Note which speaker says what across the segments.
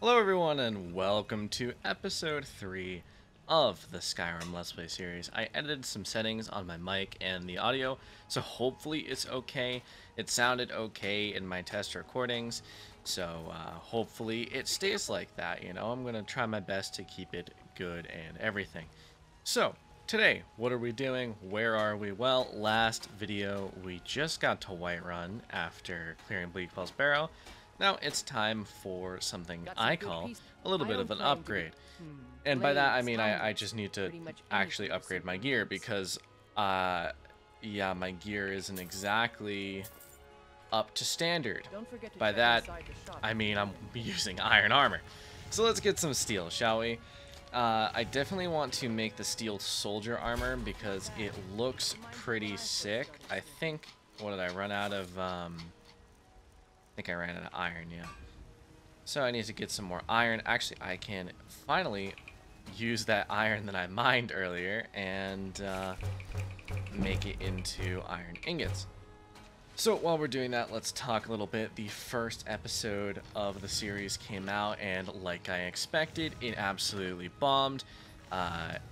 Speaker 1: Hello everyone and welcome to episode 3 of the Skyrim Let's Play series. I edited some settings on my mic and the audio, so hopefully it's okay. It sounded okay in my test recordings, so hopefully it stays like that, you know. I'm going to try my best to keep it good and everything. So, today, what are we doing? Where are we? Well, last video we just got to Whiterun after clearing Bleakfell's Barrow. Now it's time for something I call a little bit of an upgrade. And by that I mean I just need to actually upgrade my gear because yeah, my gear isn't exactly up to standard. By that I mean I'm using iron armor. So let's get some steel, shall we? I definitely want to make the steel soldier armor because it looks pretty sick. I think, what did I run out of? I think I ran out of iron, yeah. So I need to get some more iron. Actually, I can finally use that iron that I mined earlier and make it into iron ingots. So while we're doing that, let's talk a little bit. The first episode of the series came out, and like I expected, it absolutely bombed.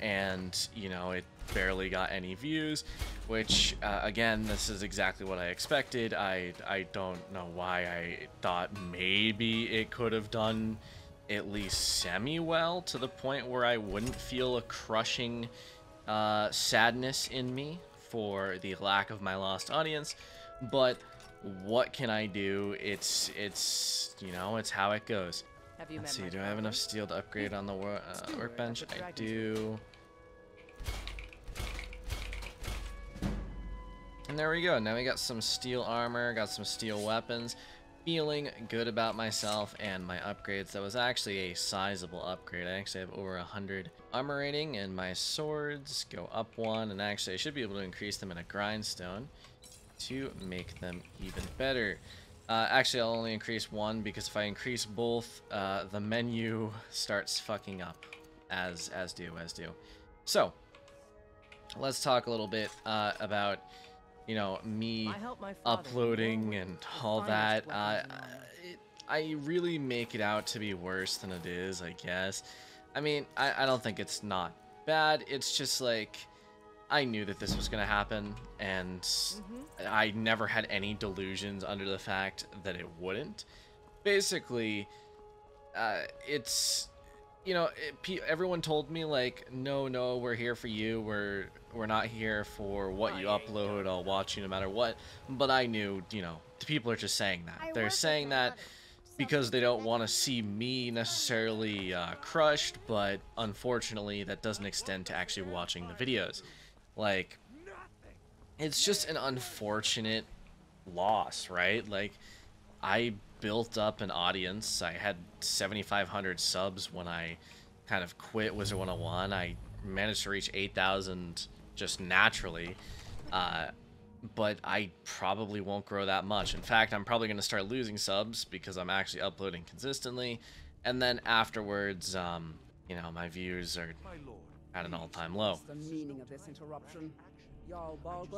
Speaker 1: And, you know, it barely got any views, which, again, this is exactly what I expected. I don't know why I thought maybe it could have done at least semi-well, to the point where I wouldn't feel a crushing sadness in me for the lack of my lost audience. But what can I do? It's you know, it's how it goes. Let's see, do I have enough steel to upgrade on the workbench? I do. And there we go. Now we got some steel armor, got some steel weapons. Feeling good about myself and my upgrades. That was actually a sizable upgrade. I actually have over 100 armor rating, and my swords go up 1. And actually, I should be able to increase them in a grindstone to make them even better. Actually, I'll only increase 1 because if I increase both, the menu starts fucking up, as do. So, let's talk a little bit about, you know, me uploading and all that. I really make it out to be worse than it is, I guess. I mean, I don't think it's not bad. It's just like, I knew that this was going to happen, and I never had any delusions under the fact that it wouldn't. Basically, it's, you know, everyone told me, like, no, we're here for you. We're not here for what you upload. I'll watch you no matter what. But I knew, you know, the people are just saying that. They're saying that because they don't want to see me necessarily crushed, but unfortunately, that doesn't extend to actually watching the videos. Like, it's just an unfortunate loss, right? Like, I built up an audience. I had 7,500 subs when I kind of quit Wizard 101. I managed to reach 8,000 just naturally, but I probably won't grow that much. In fact, I'm probably going to start losing subs because I'm actually uploading consistently, and then afterwards, you know, my views are at an all-time low.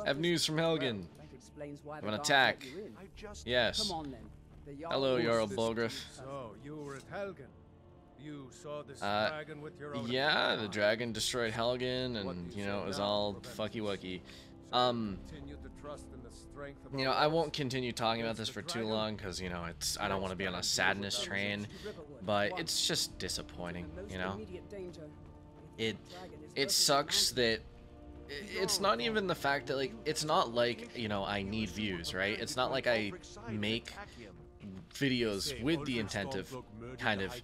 Speaker 1: I have news from Helgen. Of an attack. Yes. Hello, Jarl Bolgraf.
Speaker 2: So, you were at Helgen. You saw this dragon with your own
Speaker 1: yeah, the dragon destroyed Helgen, and, you know, it was all fucky-wucky. You know, I won't continue talking about this for too long, because, you know, I don't want to be on a sadness train, but it's just disappointing, you know? It sucks that it's not even the fact that, like, it's not like, you know, I need views, right? It's not like I make videos with the intent of kind of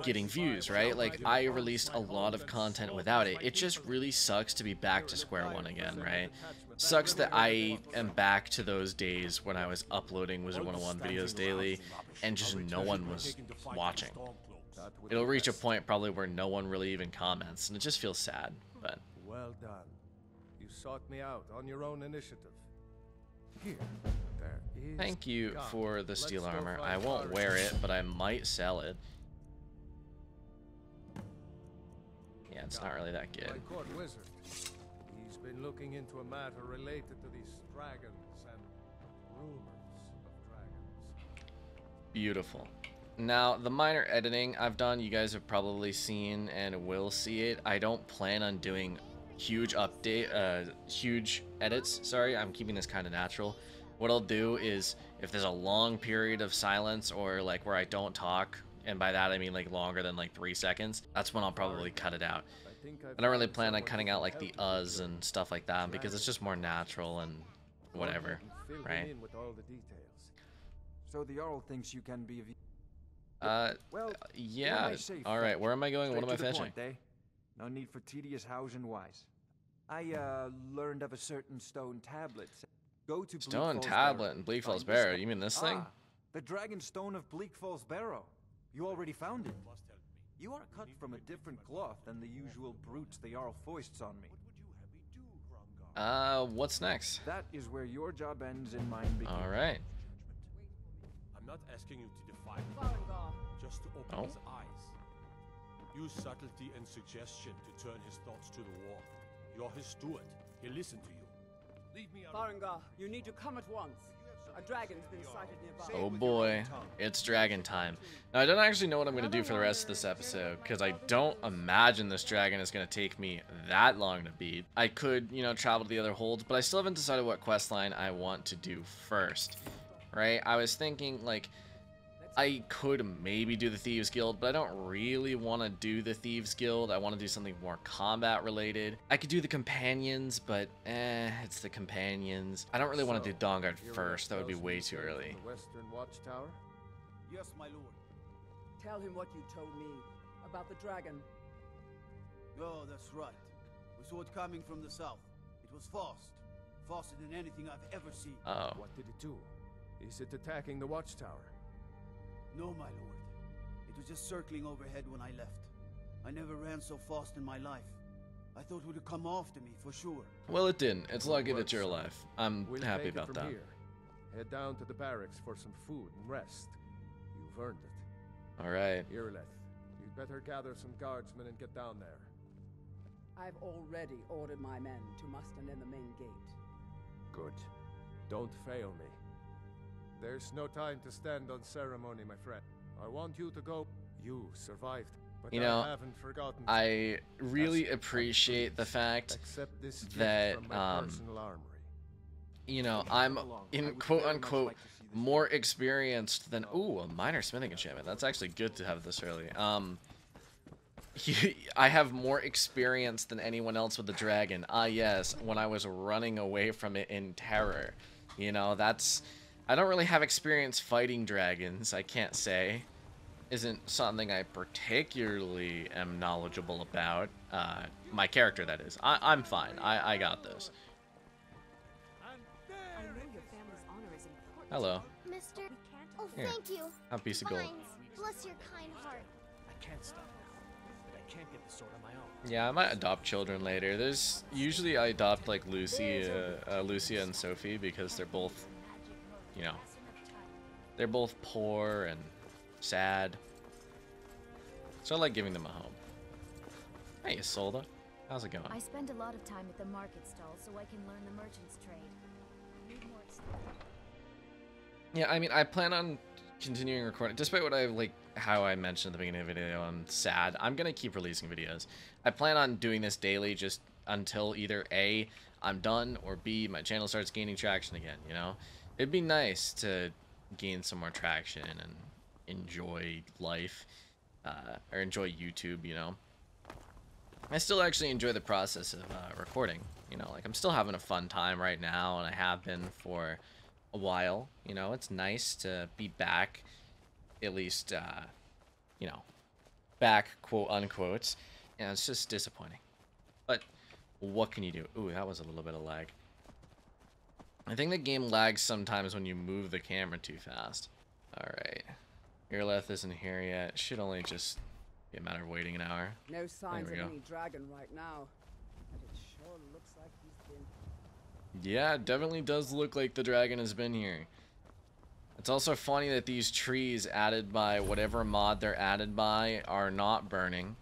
Speaker 1: getting views, right? Like, I released a lot of content without it. It just really sucks to be back to square one again, right? Sucks that I am back to those days when I was uploading Wizard 101 videos daily and just no one was watching. It'll reach a point probably where no one really even comments, and it just feels sad, but...
Speaker 2: Well done. You sought me out on your own initiative. Here, there is...
Speaker 1: Thank you for the steel armor. I won't wear it, but I might sell it. Yeah, it's not really that good.
Speaker 2: My court wizard. He's been looking into a matter related to these dragons and rumors of dragons.
Speaker 1: Beautiful. Now, the minor editing I've done, you guys have probably seen and will see it. I don't plan on doing huge huge edits. Sorry, I'm keeping this kind of natural. What I'll do is, if there's a long period of silence or like where I don't talk, and by that I mean like longer than like 3 seconds, that's when I'll probably cut it out. I don't really plan on cutting out like the uhs and stuff like that because it's just more natural and whatever, right?
Speaker 3: So the Jarl thinks you can be well,
Speaker 1: yeah. All right, where am I going? What am I fetching?
Speaker 3: No need for tedious hows and whys. I learned of a certain stone tablet. Go to
Speaker 1: Stone tablet in Bleak Falls Barrow. You mean this thing?
Speaker 3: The Dragon Stone of Bleak Falls Barrow. You already found it. You are cut from a different cloth than the usual brutes the Jarl foists on me.
Speaker 1: What's next?
Speaker 3: That is where your job ends and mine begins.
Speaker 1: All right.
Speaker 4: I'm not asking you to defy me, just to open his eyes. Use subtlety and suggestion to turn his thoughts to the wall. You're his steward. He'll listen to you. Leave me alone.
Speaker 5: Farengar, you need to come at once. A dragon's been sighted nearby.
Speaker 1: Oh boy, it's dragon time. Now, I don't actually know what I'm going to do for the rest of this episode, because I don't imagine this dragon is going to take me that long to beat. I could, you know, travel to the other holds, but I still haven't decided what questline I want to do first, right? I was thinking, like, I could maybe do the Thieves Guild, but I don't really want to do the Thieves Guild. I want to do something more combat related. I could do the Companions, but it's the Companions. I don't really want to do Dawnguard first. That would be way too early.
Speaker 2: The Western Watchtower?
Speaker 5: Yes, my lord. Tell him what you told me about the dragon.
Speaker 6: Oh, that's right. We saw it coming from the south. It was fast. Faster than anything I've ever seen.
Speaker 1: Oh.
Speaker 2: What did it do? Is it attacking the Watchtower?
Speaker 6: No, my lord. It was just circling overhead when I left. I never ran so fast in my life. I thought it would come after me, for sure.
Speaker 1: Well, it didn't. It's lucky that you're alive. I'm happy about that.
Speaker 2: Here. Head down to the barracks for some food and rest. You've earned it.
Speaker 1: Alright.
Speaker 2: Irileth, you'd better gather some guardsmen and get down there.
Speaker 5: I've already ordered my men to muster near the main gate.
Speaker 2: Good. Don't fail me. There's no time to stand on ceremony, my friend. I want you to go. You survived, but
Speaker 1: you know,
Speaker 2: I haven't forgotten.
Speaker 1: I really appreciate the fact that, you know, I'm in quote-unquote more experienced than... Ooh, a minor smithing enchantment. That's actually good to have this early. I have more experience than anyone else with the dragon. Ah, yes, when I was running away from it in terror. You know, that's... I don't really have experience fighting dragons, I can't say. Isn't something I particularly am knowledgeable about. My character, that is. I'm fine. I got this. Hello.
Speaker 7: Mister. Oh,
Speaker 1: Here.
Speaker 7: thank you.
Speaker 1: Have a piece of gold.
Speaker 7: Mines. Bless your kind heart.
Speaker 4: I can't stop now, but I can't get the sword on my own.
Speaker 1: Yeah, I might adopt children later. There's usually I adopt like Lucia and Sophie because they're both, you know, they're both poor and sad. So I like giving them a home. Hey, Isolda. How's it going?
Speaker 8: I spend a lot of time at the market stall so I can learn the merchant's trade. Need more
Speaker 1: Yeah, I mean, I plan on continuing recording. Despite what how I mentioned at the beginning of the video, I'm sad. I'm gonna keep releasing videos. I plan on doing this daily just until either A, I'm done, or B, my channel starts gaining traction again, you know? It'd be nice to gain some more traction and enjoy life, or enjoy YouTube, you know? I still actually enjoy the process of recording, you know? Like, I'm still having a fun time right now, and I have been for a while, you know? It's nice to be back, at least, you know, back, quote-unquote, and it's just disappointing. But what can you do? Ooh, that was a little bit of lag. I think the game lags sometimes when you move the camera too fast. Alright. Irileth isn't here yet. Should only just be a matter of waiting an hour.
Speaker 5: No signs of
Speaker 1: go.
Speaker 5: any dragon right now. But it sure looks like he's been...
Speaker 1: Yeah, it definitely does look like the dragon has been here. It's also funny that these trees added by whatever mod they're added by are not burning.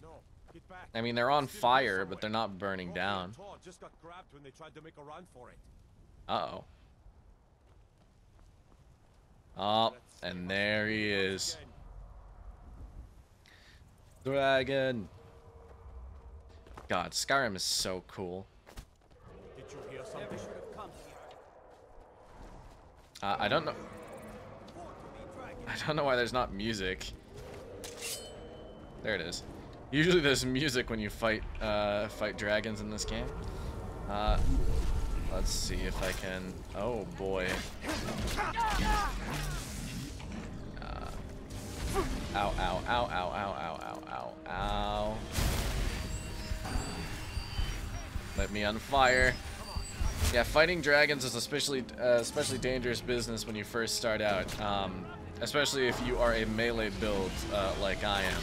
Speaker 4: No, get back.
Speaker 1: I mean, they're on fire, but they're not burning down.
Speaker 4: Just got grabbed when they tried to make a run for it.
Speaker 1: Uh-oh. Oh, and there he is. Dragon. God, Skyrim is so cool.
Speaker 4: Did you hear something?
Speaker 1: I don't know. I don't know why there's not music. There it is. Usually there's music when you fight dragons in this game. Let's see if I can. Oh boy. Ow, ow, ow, ow, ow, ow, ow, ow, ow. Let me on fire. Yeah, fighting dragons is especially dangerous business when you first start out. Especially if you are a melee build like I am.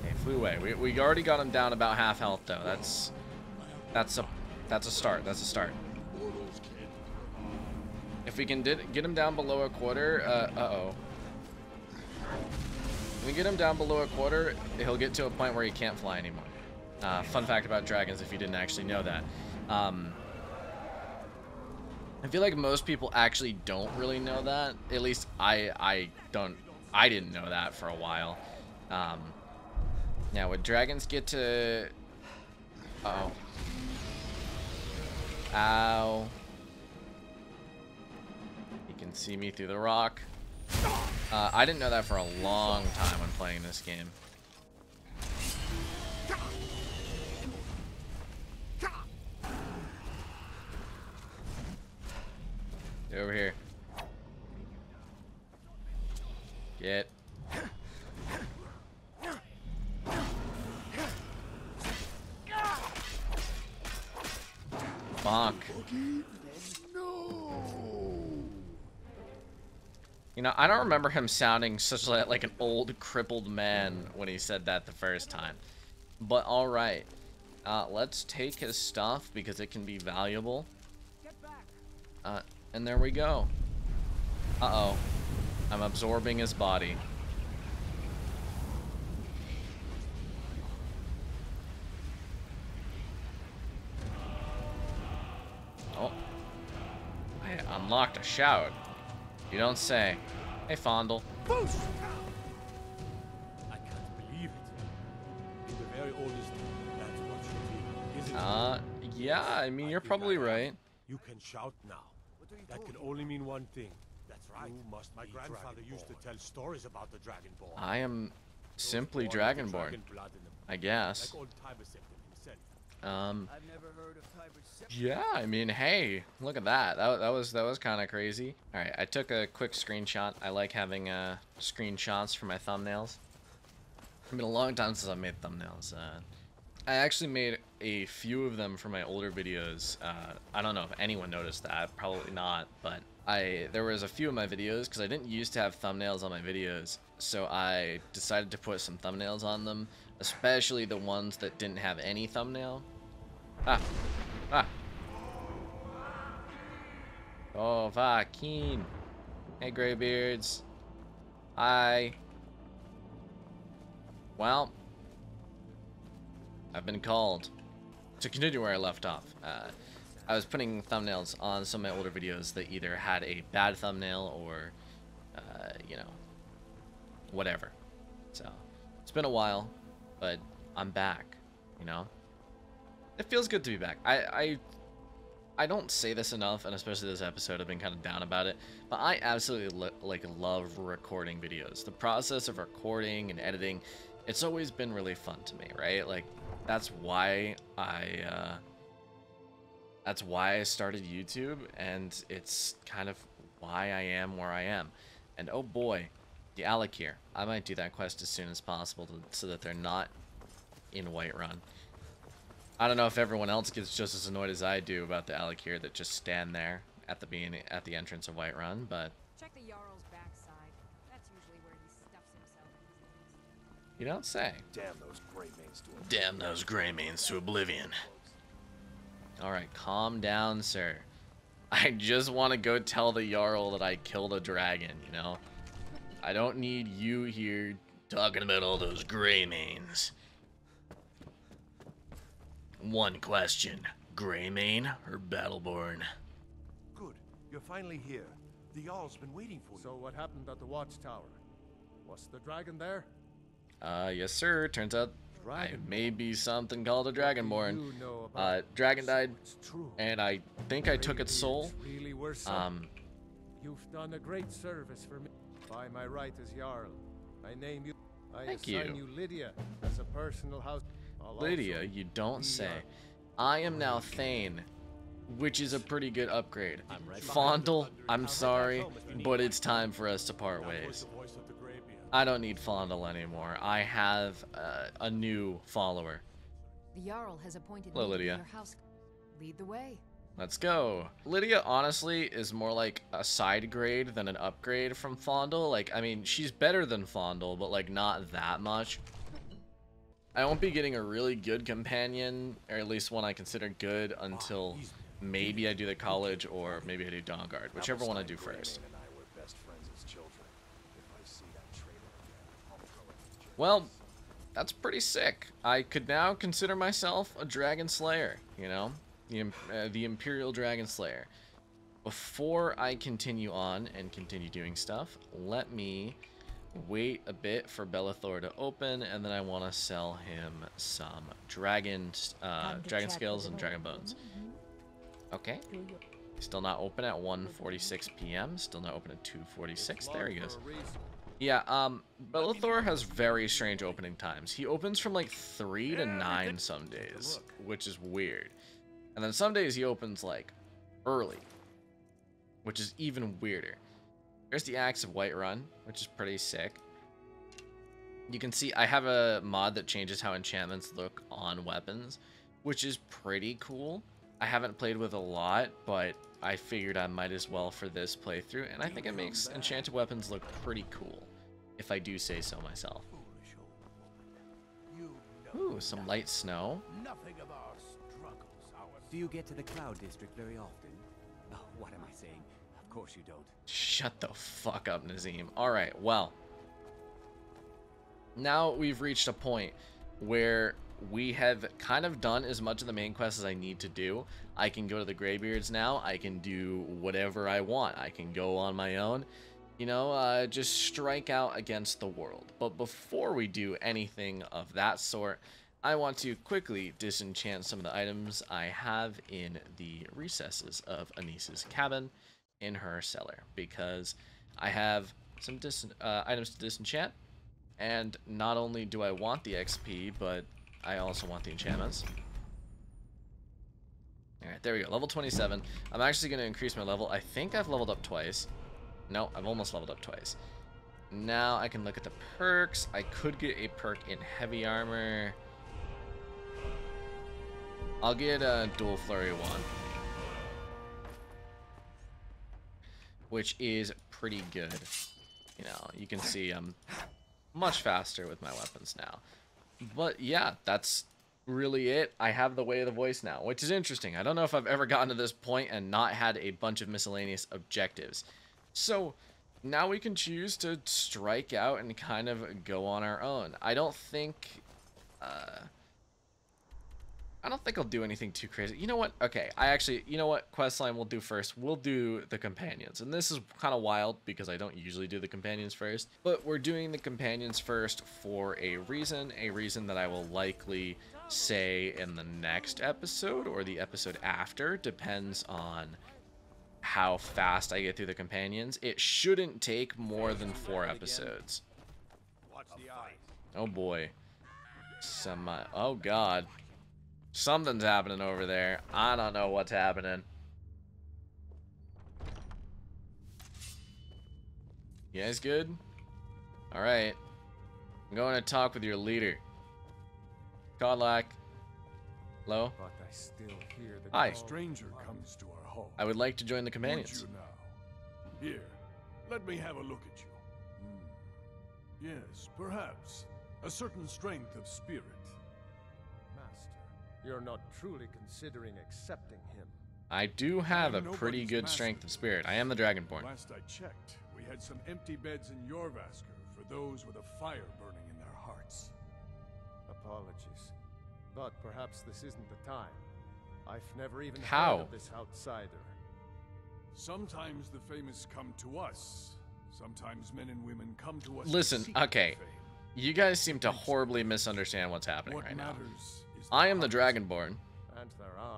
Speaker 1: Okay, flew away. We already got him down about half health though. That's a start. That's a start. If we can get him down below a quarter, uh-oh. If we get him down below a quarter, he'll get to a point where he can't fly anymore. Fun fact about dragons, if you didn't actually know that. I feel like most people actually don't really know that. At least I didn't know that for a while. Now, when dragons get to... Uh-oh. Ow. You can see me through the rock. I didn't know that for a long time when playing this game. Get over here. Get. Bonk. You know, I don't remember him sounding such like an old, crippled man when he said that the first time. But alright. Let's take his stuff because it can be valuable. And there we go. Uh-oh. I'm absorbing his body. Oh. I unlocked a shout. You don't say. Hey, Fondle.
Speaker 4: Boost! I can't believe it. In the very oldest, that's what should be, isn't it?
Speaker 1: Yeah, I mean, you're probably right.
Speaker 4: You can shout now. That can only mean one thing. That's right. You must My grandfather used to tell stories about the Dragonborn.
Speaker 1: I am simply Dragonborn, I guess.
Speaker 4: Like old Tiber said himself.
Speaker 6: I've never heard of Tiber.
Speaker 1: Yeah, I mean, hey, look at that. That was kind of crazy. All right, I took a quick screenshot. I like having screenshots for my thumbnails. It's been a long time since I made thumbnails. I actually made a few of them for my older videos. I don't know if anyone noticed that. Probably not, but there was a few of my videos because I didn't used to have thumbnails on my videos, so I decided to put some thumbnails on them, especially the ones that didn't have any thumbnail. Oh, Vakeen. Hey, Greybeards. Hi. Well, I've been called to continue where I left off. I was putting thumbnails on some of my older videos that either had a bad thumbnail or, you know, whatever. So, it's been a while, but I'm back, you know? It feels good to be back. I don't say this enough, and especially this episode, I've been kind of down about it, but I absolutely love recording videos. The process of recording and editing, it's always been really fun to me, right? Like, that's why I started YouTube, and it's kind of why I am where I am. And oh boy, the Alakir. I might do that quest as soon as possible so that they're not in Whiterun. I don't know if everyone else gets just as annoyed as I do about the Alakir that just stand there at the entrance of Whiterun, but
Speaker 5: Check the Jarl's backside. That's usually where he stuffs himself these days.
Speaker 1: you don't say. Damn those Greymanes to oblivion. Alright, calm down, sir. I just want to go tell the Jarl that I killed a dragon, you know? I don't need you here talking about all those Greymanes. One question. Greymane or Battleborn?
Speaker 3: Good.
Speaker 9: You're finally here. The Jarl's been waiting for you.
Speaker 2: So what happened at the watchtower? Was the dragon there?
Speaker 1: Yes, sir. Turns out I may be something called a Dragonborn.
Speaker 2: You know about
Speaker 1: Dragon died,
Speaker 2: it's true.
Speaker 1: and I think I took its soul.
Speaker 2: Really were so. You've done a great service for me. By my right as Jarl, I name you. I
Speaker 1: Thank
Speaker 2: assign
Speaker 1: you.
Speaker 2: Lydia as a personal house.
Speaker 1: Lydia, you don't say. I am now Thane, which is a pretty good upgrade. Fondle, I'm sorry, but it's time for us to part ways. I don't need Fondle anymore. I have a new follower.
Speaker 10: The Jarl has appointed
Speaker 1: Hello,
Speaker 10: me to
Speaker 1: Lydia.
Speaker 10: your house. Lead the way.
Speaker 1: Let's go. Lydia, honestly, is more like a side grade than an upgrade from Fondle. Like, I mean, she's better than Fondle, but like not that much. I won't be getting a really good companion, or at least one I consider good, until maybe I do the college or maybe I do Dawnguard, whichever one I do first. Well, that's pretty sick. I could now consider myself a Dragonslayer, you know? The Imperial Dragonslayer. Before I continue on and continue doing stuff, let me wait a bit for Belethor to open, and then I want to sell him some dragon scales and dragon bones. Okay. Still not open at 1:46 p.m. Still not open at 2:46. There he goes. Yeah, Belethor has very strange opening times. He opens from like 3 to 9 some days, which is weird. And then some days he opens like early, which is even weirder. There's the Axe of Whiterun, which is pretty sick. You can see I have a mod that changes how enchantments look on weapons, which is pretty cool. I haven't played with a lot, but I figured I might as well for this playthrough, and I think it makes enchanted weapons look pretty cool, if I do say so myself. Ooh, some light snow.
Speaker 11: Do you get to the Cloud District very often? Oh, what am I saying? Of course you don't.
Speaker 1: Shut the fuck up, Nazim. Alright, well. Now we've reached a point where we have kind of done as much of the main quest as I need to do. I can go to the Greybeards now. I can do whatever I want. I can go on my own. You know, just strike out against the world. But before we do anything of that sort, I want to quickly disenchant some of the items I have in the recesses of Anisa's cabin in her cellar, because I have some items to disenchant, and not only do I want the XP, but I also want the enchantments. Alright, there we go, level 27. I'm actually going to increase my level. I think I've leveled up twice. No, I've almost leveled up twice. Now I can look at the perks. I could get a perk in heavy armor. I'll get a dual flurry 1, which is pretty good. You know, you can see I'm much faster with my weapons now. But yeah, that's really it. I have the Way of the Voice now, which is interesting. I don't know if I've ever gotten to this point and not had a bunch of miscellaneous objectives. So now we can choose to strike out and kind of go on our own. I don't think I'll do anything too crazy. You know what? Okay, you know what questline we'll do first? We'll do the companions. And this is kind of wild because I don't usually do the companions first. But we're doing the companions first for a reason that I will likely say in the next episode or the episode after. Depends on how fast I get through the companions. It shouldn't take more than 4 episodes. Oh boy. Oh god. Something's happening over there. I don't know what's happening. You guys good? Alright. I'm going to talk with your leader. Godlack. Hello?
Speaker 2: But I still hear the
Speaker 1: Hi.
Speaker 2: call.
Speaker 4: Stranger comes to our home.
Speaker 1: I would like to join the
Speaker 4: Would
Speaker 1: companions.
Speaker 4: you now? Here, let me have a look at you. Yes, perhaps. A certain strength of spirit.
Speaker 2: Master, you're not truly considering accepting him.
Speaker 1: I do have a
Speaker 4: I'm
Speaker 1: pretty
Speaker 4: nobody's
Speaker 1: good
Speaker 4: master.
Speaker 1: strength of spirit. I am the Dragonborn.
Speaker 4: Last I checked, we had some empty beds in Jorvaskr for those with a fire burning in their hearts.
Speaker 2: Apologies. But perhaps this isn't the time. I've never even
Speaker 1: How?
Speaker 2: heard of this outsider.
Speaker 9: Sometimes the famous come to us. Sometimes men and women come to us.
Speaker 1: Listen, okay. You guys seem to horribly misunderstand what's happening right now. I am the Dragonborn,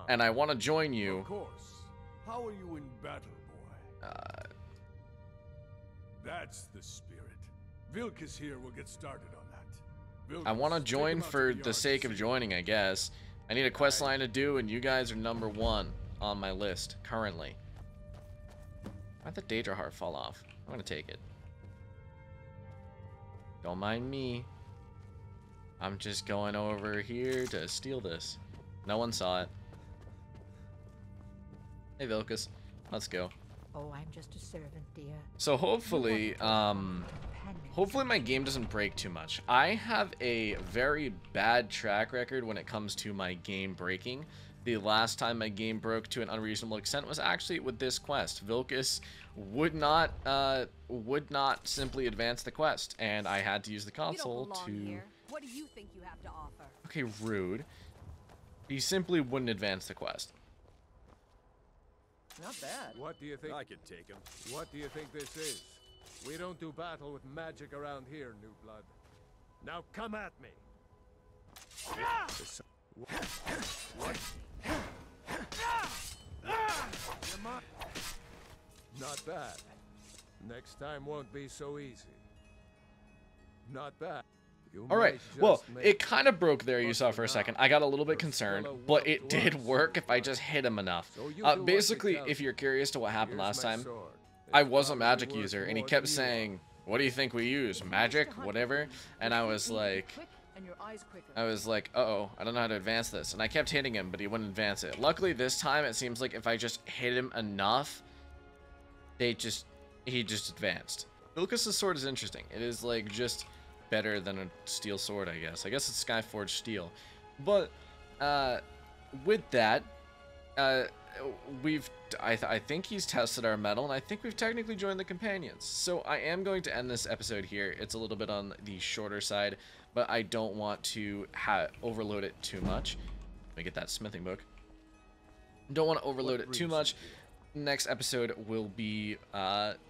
Speaker 1: and I want to join you.
Speaker 9: Of course. How are you in battle, boy? That's the spirit. Vilkas here will get started on that. Vilkas,
Speaker 1: I want to join for the sake of joining, I guess. I need a quest line to do, and you guys are number 1 on my list currently. Why'd the Daedra heart fall off? I'm gonna take it. Don't mind me. I'm just going over here to steal this. No one saw it. Hey Vilkas, let's go.
Speaker 12: Oh, I'm just a servant, dear.
Speaker 1: So hopefully my game doesn't break too much. I have a very bad track record when it comes to my game breaking. The last time my game broke to an unreasonable extent was actually with this quest. Vilkas would not simply advance the quest, and I had to use the console to...
Speaker 5: Here. What do you think you have to offer?
Speaker 1: Okay, rude. He simply wouldn't advance the quest.
Speaker 2: Not bad. What do you think?
Speaker 4: I can take him.
Speaker 2: What do you think this is? We don't do battle with magic around here, new blood. Now come at me. What? Not bad. Next time won't be so easy. Not bad.
Speaker 1: Alright, well, it kind of broke there, you saw for a second. I got a little bit concerned, but it did work if I just hit him enough. Basically, if you're curious to what happened last time, I was a magic user, and he kept saying, what do you think we use? Magic? Whatever? And I was like, uh-oh, I don't know how to advance this. And I kept hitting him, but he wouldn't advance it. Luckily, this time, it seems like if I just hit him enough, he just advanced. Vilkas' sword is interesting. It is, like, just better than a steel sword, I guess. I guess it's Skyforged steel. But, with that, I think he's tested our metal, and I think we've technically joined the companions. So I am going to end this episode here. It's a little bit on the shorter side, but I don't want to overload it too much. Let me get that smithing book. Don't want to overload it too much. Next episode will be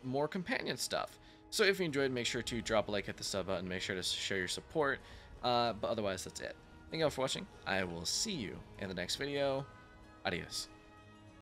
Speaker 1: more companion stuff. So if you enjoyed, make sure to drop a like, hit the sub button, make sure to show your support. But otherwise, that's it. Thank you all for watching. I will see you in the next video. Adios.